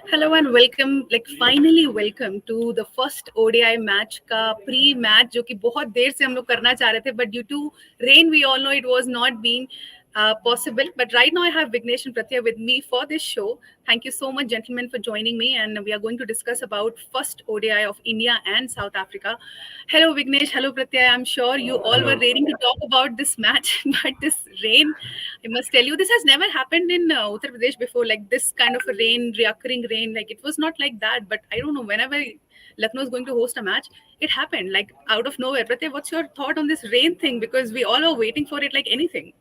Hello and welcome, like finally welcome to the first ODI match का pre-match जो कि बहुत देर से हम लोग करना चाह रहे थे, but due to rain we all know it was not being possible. But right now I have Vignesh and Pratya with me for this show. Thank you so much, gentlemen, for joining me, and we are going to discuss about first ODI of India and South Africa. Hello Vignesh, hello Pratya. I'm sure you all were Hello. raring to talk about this match, but this rain, I must tell you, this has never happened in Uttar Pradesh before. Like this kind of a rain, reoccurring rain, like it was not like that. But I don't know. Whenever Lucknow is going to host a match, it happened like out of nowhere. Pratya, what's your thought on this rain thing? Because we all are waiting for it like anything.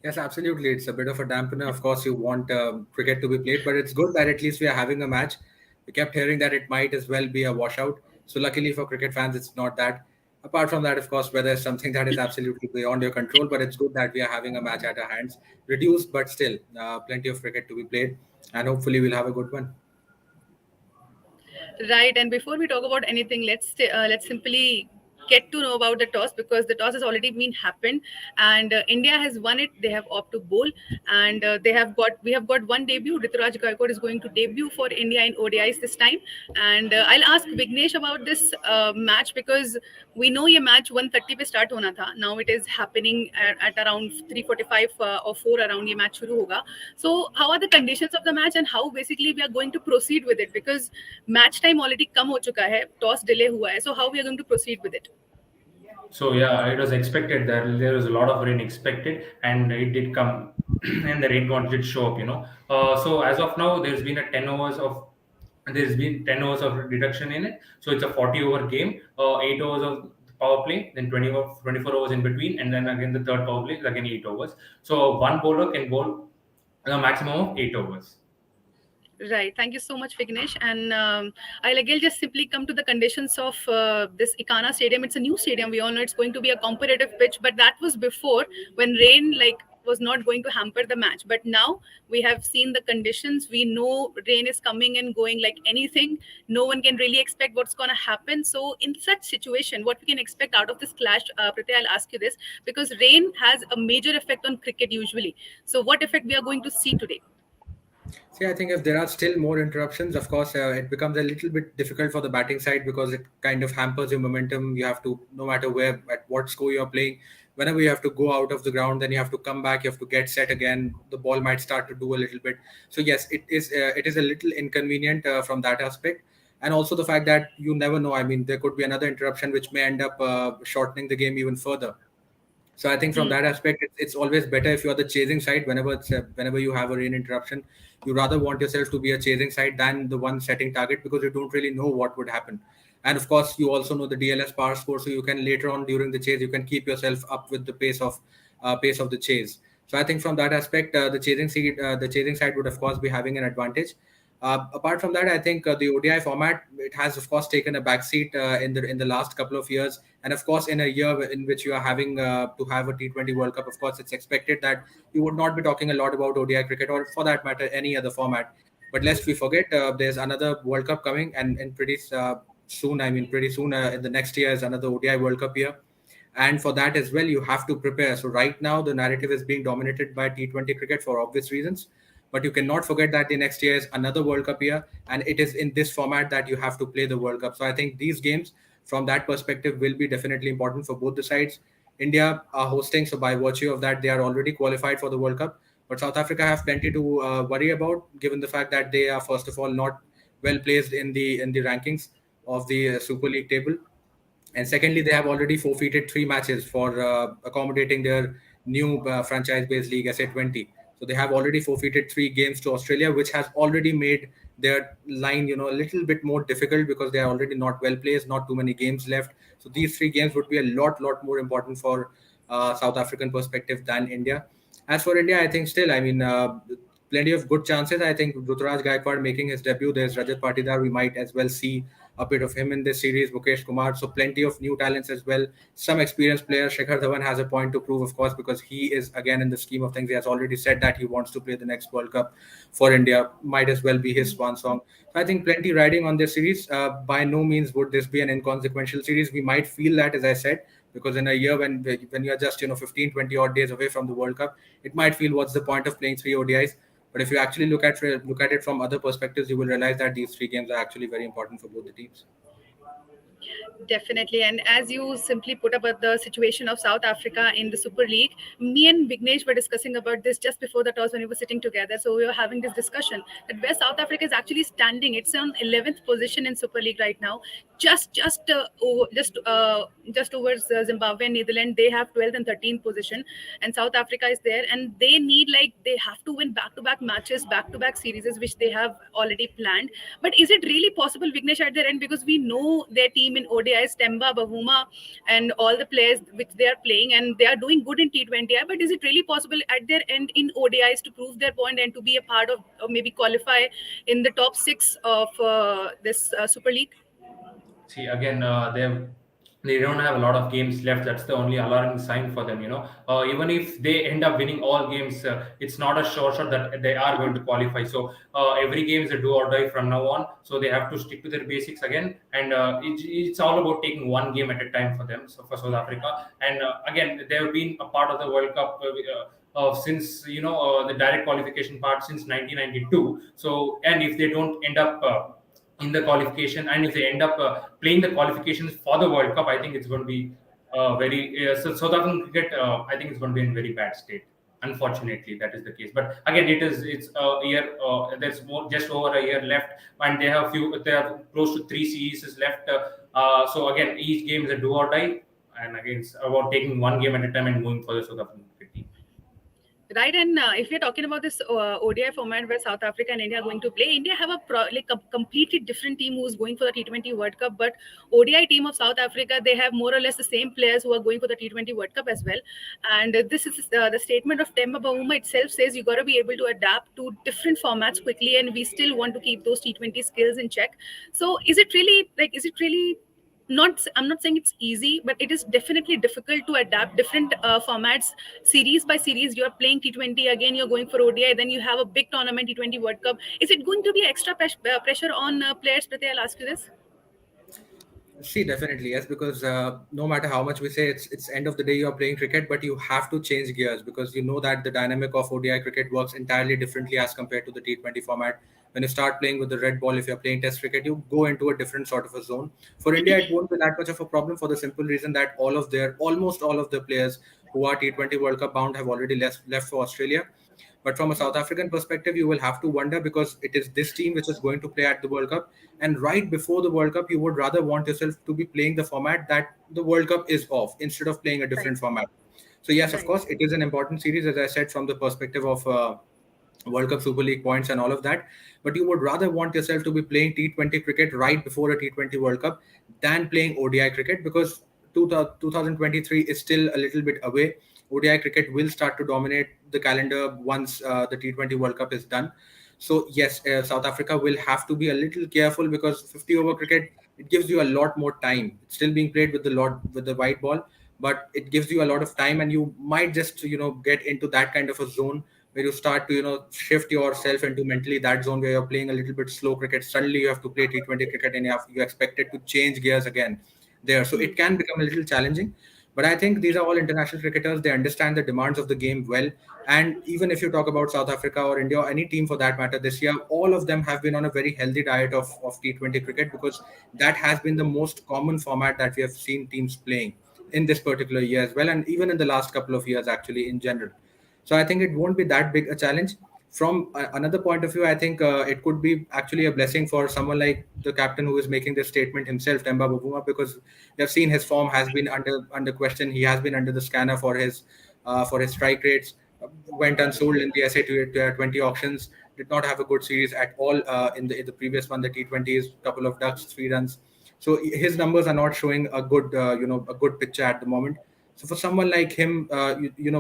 Yes, absolutely. It's a bit of a dampener. Of course, you want cricket to be played, but it's good that at least we are having a match. We kept hearing that it might as well be a washout. So, luckily for cricket fans, it's not that. Apart from that, of course, weather is something that is absolutely beyond your control, but it's good that we are having a match at our hands. Reduced, but still, plenty of cricket to be played, and hopefully, we'll have a good one. Right. And before we talk about anything, let's simply get to know about the toss because the toss has already been happened and India has won it. They have opted to bowl and we have got one debut. Rituraj Gaikwad is going to debut for India in ODIs this time. And I'll ask Vignesh about this match because we know ये match 1:30 पे start होना था. Now it is happening at around 3:45 or 4 around ये match शुरू होगा. So how are the conditions of the match and how basically we are going to proceed with it because match time already कम हो चुका है, toss delay हुआ है. So how we are going to proceed with it? So yeah, it was expected that there was a lot of rain expected, and it did come, and the rain god did show up. So as of now, there's been 10 hours of reduction in it. So it's a 40 over game, 8 hours of power play, then 24 hours in between, and then again the third power play is again 8 hours. So one bowler can bowl a maximum of 8 overs. Right. Thank you so much, Vignesh. And I'll again just simply come to the conditions of this Ekana Stadium. It's a new stadium. We all know it's going to be a competitive pitch, but that was before when rain was not going to hamper the match. But now we have seen the conditions. We know rain is coming and going like anything. No one can really expect what's going to happen. So in such situation, what we can expect out of this clash, Pratya, I'll ask you this because rain has a major effect on cricket usually. So what effect we are going to see today? See, I think if there are still more interruptions, of course, it becomes a little bit difficult for the batting side because it kind of hampers your momentum. You have to, no matter where, at what score you're playing, whenever you have to go out of the ground, then you have to come back. You have to get set again. The ball might start to do a little bit. So yes, it is. It is a little inconvenient from that aspect, and also the fact that you never know. I mean, there could be another interruption which may end up shortening the game even further. So I think from Hmm. that aspect, it's always better if you are the chasing side. Whenever you have a rain interruption, you rather want yourself to be a chasing side than the one setting target because you don't really know what would happen. And of course, you also know the DLS power score, so you can later on during the chase you can keep yourself up with the pace of the chase. So I think from that aspect, the chasing side would of course be having an advantage. Apart from that, I think the ODI format it has of course taken a backseat in the last couple of years, and of course in a year in which you are having to have a T20 World Cup, of course it's expected that you would not be talking a lot about ODI cricket or for that matter any other format. But lest we forget, there's another World Cup coming, and pretty soon. I mean, pretty soon in the next year is another ODI World Cup year, and for that as well you have to prepare. So right now the narrative is being dominated by T20 cricket for obvious reasons, but you cannot forget that the next year is another World Cup year, and it is in this format that you have to play the World Cup. So I think these games from that perspective will be definitely important for both the sides. India are hosting, so by virtue of that they are already qualified for the World Cup, but South Africa have plenty to worry about given the fact that they are first of all not well placed in the rankings of the Super League table, and secondly, they have already forfeited three matches for accommodating their new franchise-based league SA20. So they have already forfeited three games to Australia, which has already made their line, a little bit more difficult because they are already not well placed, not too many games left. So these three games would be a lot more important for South African perspective than India. As for India, I think still, I mean, plenty of good chances. I think Ruturaj Gaikwad making his debut. There's Rajat Patidar. We might as well see a bit of him in this series. Mukesh Kumar. So plenty of new talents as well. Some experienced players. Shekhar Dhawan has a point to prove, of course, because he is again in the scheme of things. He has already said that he wants to play the next World Cup for India. Might as well be his swan song. So I think plenty riding on this series. By no means would this be an inconsequential series. We might feel that, as I said, because in a year when you're just 15, 20 odd days away from the World Cup, it might feel what's the point of playing three ODIs. But if you actually look at it from other perspectives, you will realize that these three games are actually very important for both the teams. Definitely. And as you simply put about the situation of South Africa in the Super League, me and Vignesh were discussing about this just before the toss when we were sitting together. So we were having this discussion that where South Africa is actually standing. It's on 11th position in Super League right now. Just over Zimbabwe and Netherlands, they have 12th and 13th position, and South Africa is there, and they need, like, they have to win back-to-back matches, back-to-back series, which they have already planned. But is it really possible, Vignesh, at their end? Because we know their team in ODIs, Temba, Bavuma, and all the players which they are playing, and they are doing good in T20I. But is it really possible at their end in ODIs to prove their point and to be a part of, or maybe qualify in the top six of this Super League? See, again, they don't have a lot of games left. That's the only alarming sign for them. Even if they end up winning all games, it's not a sure shot that they are going to qualify. So every game is a do or die from now on. So they have to stick to their basics again, and it's all about taking one game at a time for them. So for South Africa, and again, they have been a part of the World Cup. Since the direct qualification part since 1992. So, and if they don't end up in the qualification, and if they end up playing the qualifications for the World Cup, I think it's going to be very so South African cricket. I think it's going to be in very bad state. Unfortunately, that is the case. But again, it's a year. There's more, just over a year left, and they have few. They have close to three series left. So again, each game is a do or die, and again, it's about taking one game at a time and going for the South African cricket team. Right, and if we're talking about this ODI format where South Africa and India are going to play, India have a completely different team who's going for the T20 World Cup. But ODI team of South Africa, they have more or less the same players who are going for the T20 World Cup as well. And this is the statement of Temba Bavuma itself says you got to be able to adapt to different formats quickly, and we still want to keep those T20 skills in check. So is it really not, I'm not saying it's easy, but it is definitely difficult to adapt different formats series by series. You're playing T20 again, you're going for ODI, then you have a big tournament, T20 World Cup. Is it going to be extra pressure on players? Priti, I'll ask you this. See, definitely yes, because no matter how much we say, it's end of the day you are playing cricket, but you have to change gears because you know that the dynamic of ODI cricket works entirely differently as compared to the T20 format. When you start playing with the red ball, if you're playing Test cricket, you go into a different sort of a zone. For India, it won't be that much of a problem for the simple reason that almost all of the players who are T20 World Cup bound have already left for Australia. But from a South African perspective, you will have to wonder because it is this team which is going to play at the World Cup. And right before the World Cup, you would rather want yourself to be playing the format that the World Cup is off instead of playing a Right, different format. So, yes, of right, course, it is an important series, as I said, from the perspective of World Cup Super League points and all of that. But you would rather want yourself to be playing T20 cricket right before a T20 World Cup than playing ODI cricket because 2023 is still a little bit away. ODI cricket will start to dominate the calendar once the T20 World Cup is done. So yes, South Africa will have to be a little careful because 50 over cricket, it gives you a lot more time. It's still being played with the white ball, but it gives you a lot of time, and you might just get into that kind of a zone where you start to shift yourself into mentally that zone where you're playing a little bit slow cricket. Suddenly you have to play T20 cricket, and you expected to change gears again there. So it can become a little challenging. But I think these are all international cricketers. They understand the demands of the game well. And even if you talk about South Africa or India or any team for that matter this year, all of them have been on a very healthy diet of T20 cricket because that has been the most common format that we have seen teams playing in this particular year as well. And even in the last couple of years, actually, in general. So I think it won't be that big a challenge. From another point of view, I think it could be actually a blessing for someone like the captain who is making this statement himself, Temba Bavuma, because we have seen his form has been under question. He has been under the scanner for his strike rates. Went unsold in the SA20 auctions. Did not have a good series at all in the previous one, the T20s. Couple of ducks, 3 runs. So his numbers are not showing a good a good picture at the moment. So for someone like him,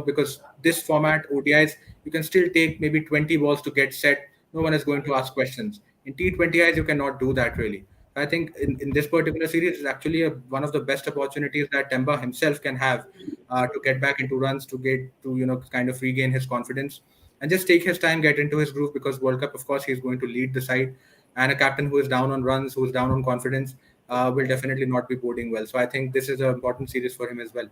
because this format ODIs, you can still take maybe 20 balls to get set. No one is going to ask questions. In T20Is, you cannot do that really. I think in this particular series, it's actually one of the best opportunities that Temba himself can have to get back into runs, to get to kind of regain his confidence and just take his time, get into his groove because World Cup, of course, he's going to lead the side, and a captain who is down on runs, who's down on confidence, will definitely not be boding well. So I think this is an important series for him as well.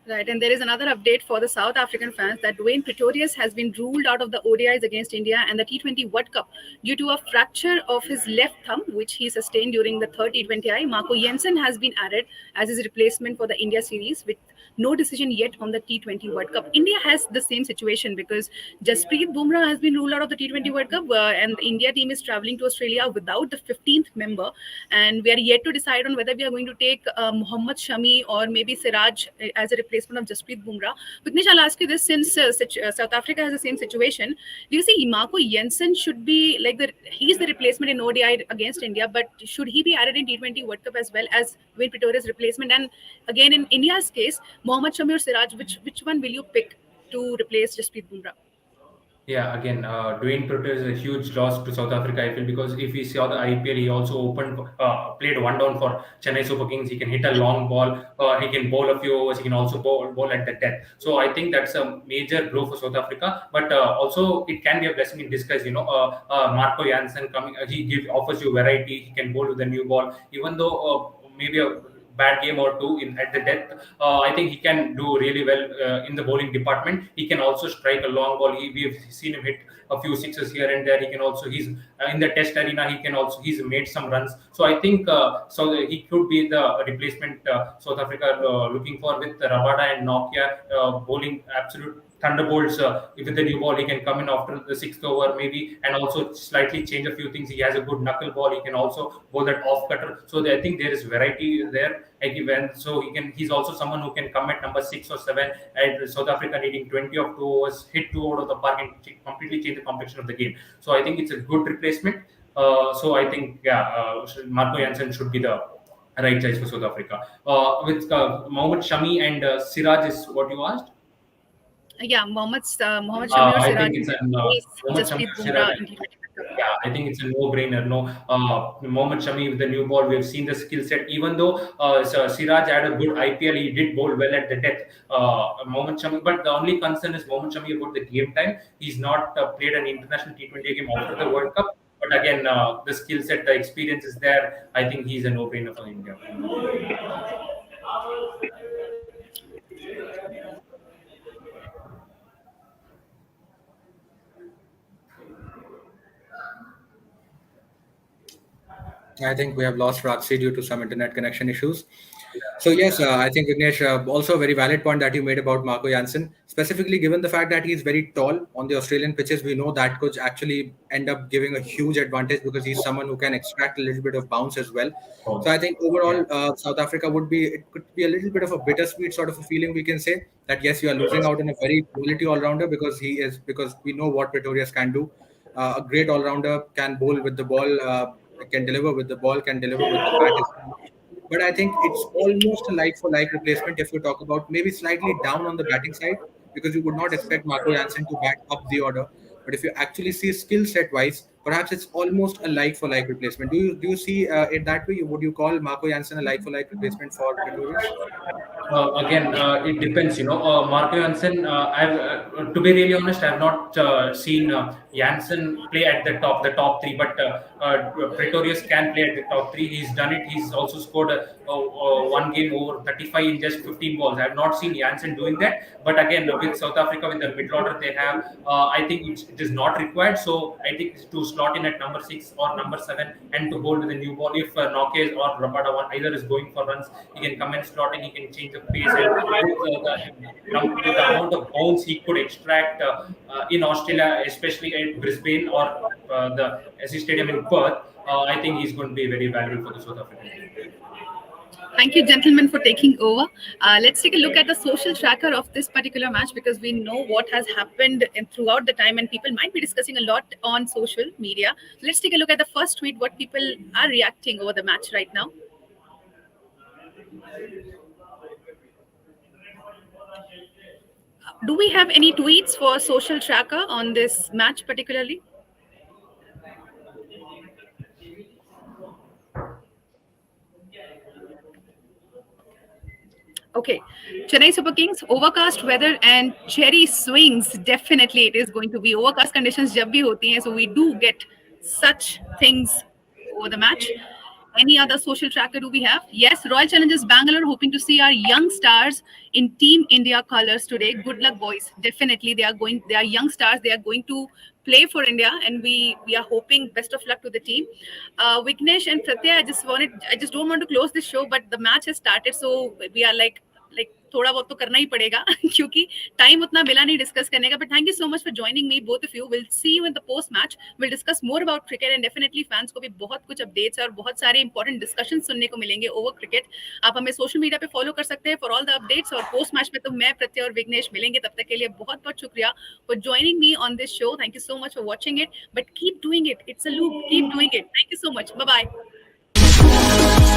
Right, and there is another update for the South African fans that Dwayne Pretorius has been ruled out of the ODIs against India and the T20 World Cup due to a fracture of his left thumb, which he sustained during the third T20I. Marco Jensen has been added as his replacement for the India series with no decision yet on the T20 World Cup. India has the same situation because Jasprit Bumrah has been ruled out of the T20 World Cup, and the India team is traveling to Australia without the 15th member, and we are yet to decide on whether we are going to take Mohammad Shami or maybe Siraj as a replacement of Jasprit Bumrah. Vignesh, I'll ask you this: since South Africa has the same situation, do you see Marco Jensen should be like he's the replacement in ODI against India, but should he be added in T20 World Cup as well as Wayne Pretoria's replacement? And again, in India's case, Mohammad Shami or Siraj, which one will you pick to replace Jasprit Bumrah? Yeah, again, Dwayne Proto is a huge loss to South Africa, I feel, because if we saw the IPL, he also played one down for Chennai Super Kings. He can hit a long ball, he can bowl a few overs, he can also bowl at the death. So I think that's a major blow for South Africa, but also it can be a blessing in disguise. Marco Jansen coming, offers you variety. He can bowl with a new ball, even though maybe a bad game or two in at the death. I think he can do really well in the bowling department. He can also strike a long ball. We have seen him hit a few sixes here and there. He can also he's in the test arena. He's made some runs. So I think he could be the replacement South Africa looking for with Rabada and Nokia bowling absolute thunderbolts. With the new ball, he can come in after the sixth over maybe, and also slightly change a few things. He has a good knuckle ball. He can also bowl that off cutter. So I think there is variety there. Like so he's also someone who can come at number 6 or 7. And South Africa needing 20 of 2 overs, hit 2 out of the park and completely change the complexion of the game. So I think it's a good replacement. So I think Marco Jansen should be the right choice for South Africa. With Mohammad Shami and Siraj is what you asked. Yeah, Mohammad Shami or I Siraj think it's an replace Mohammad Shami Jasprit Siraj. Bumrah in T20 World Cup. Yeah, I think it's a no-brainer. No, Mohammad Shami with the new ball, we have seen the skill set. Even though Siraj had a good IPL, he did bowl well at the death. Mohammad Shami, but the only concern is Mohammad Shami about the game time. He's not played an international T20 game after the World Cup. But again, the skill set, the experience is there. I think he's a no-brainer for India. I think we have lost Rajsi due to some internet connection issues. So yes, I think Vignesh, also a very valid point that you made about Marco Jansen, specifically given the fact that he's very tall on the Australian pitches. We know that could actually end up giving a huge advantage because he's someone who can extract a little bit of bounce as well. So I think Yeah. overall, South Africa it could be a little bit of a bittersweet sort of a feeling. We can say that yes, you are losing out on a very quality all rounder because we know what Pretorius can do. A great all rounder, can bowl with the ball, can deliver with the ball, can deliver with the bat as well. But I think it's almost a like for like replacement if you talk about maybe slightly down on the batting side because you would not expect Marco Jansen to bat up the order. But if you actually see skill set wise, perhaps it's almost a like for like replacement. Do you see it that way? Would you call Marco Jansen a like for like replacement for Pretorius? Again, it depends. Marco Jansen. To be really honest, I've not seen Jansen play at the top three, but Pretorius can play at the top three. He's done it. He's also scored one game over 35 in just 15 balls. I've not seen Jansen doing that. But again, with South Africa, with the middle order they have, I think it is not required. So I think to slot in at number 6 or number 7 and to bowl with a new ball. If Nockes or Rabada one either is going for runs, he can come and slot in. He can change the pace, and with the amount of bounce he could extract in Australia, especially at Brisbane or the SC Stadium in Perth, I think he's going to be very valuable for the South African team. Thank you, gentlemen, for taking over. Let's take a look at the social tracker of this particular match because we know what has happened throughout the time, and people might be discussing a lot on social media. Let's take a look at the first tweet, what people are reacting over the match right now. Do we have any tweets for social tracker on this match particularly? Okay, Chennai Super Kings, overcast weather and cherry swings. Definitely, it is going to be overcast conditions. जब भी होती हैं, so we do get such things over the match. Any other social tracker do we have? Yes, Royal Challengers Bangalore hoping to see our young stars in Team India colors today. Good luck, boys. Definitely, they are going. They are young stars. They are going to play for India, and we are hoping best of luck to the team. Vignesh and Pratyay, I just don't want to close this show, but the match has started, so we are like थोड़ा बहुत तो करना ही पड़ेगा क्योंकि time उतना मिला नहीं discuss करने का. But thank you so much for joining me both of you. Will see you in the post match. Will discuss more about cricket and definitely fans को भी बहुत कुछ अपडेट्स और बहुत सारे इंपॉर्टेंट डिस्कशन सुनने को मिलेंगे ओवर क्रिकेट. आप हमें सोशल मीडिया पे फॉलो कर सकते हैं फॉर ऑल द अपडेट्स. और पोस्ट मैच में तो मैं, प्रत्यय और विघ्नेश मिलेंगे. तब तक के लिए बहुत बहुत शुक्रिया for joining me on this show. Thank you so much for watching it. But keep doing it. It's a loop. Keep doing it. Thank you so much. Bye bye.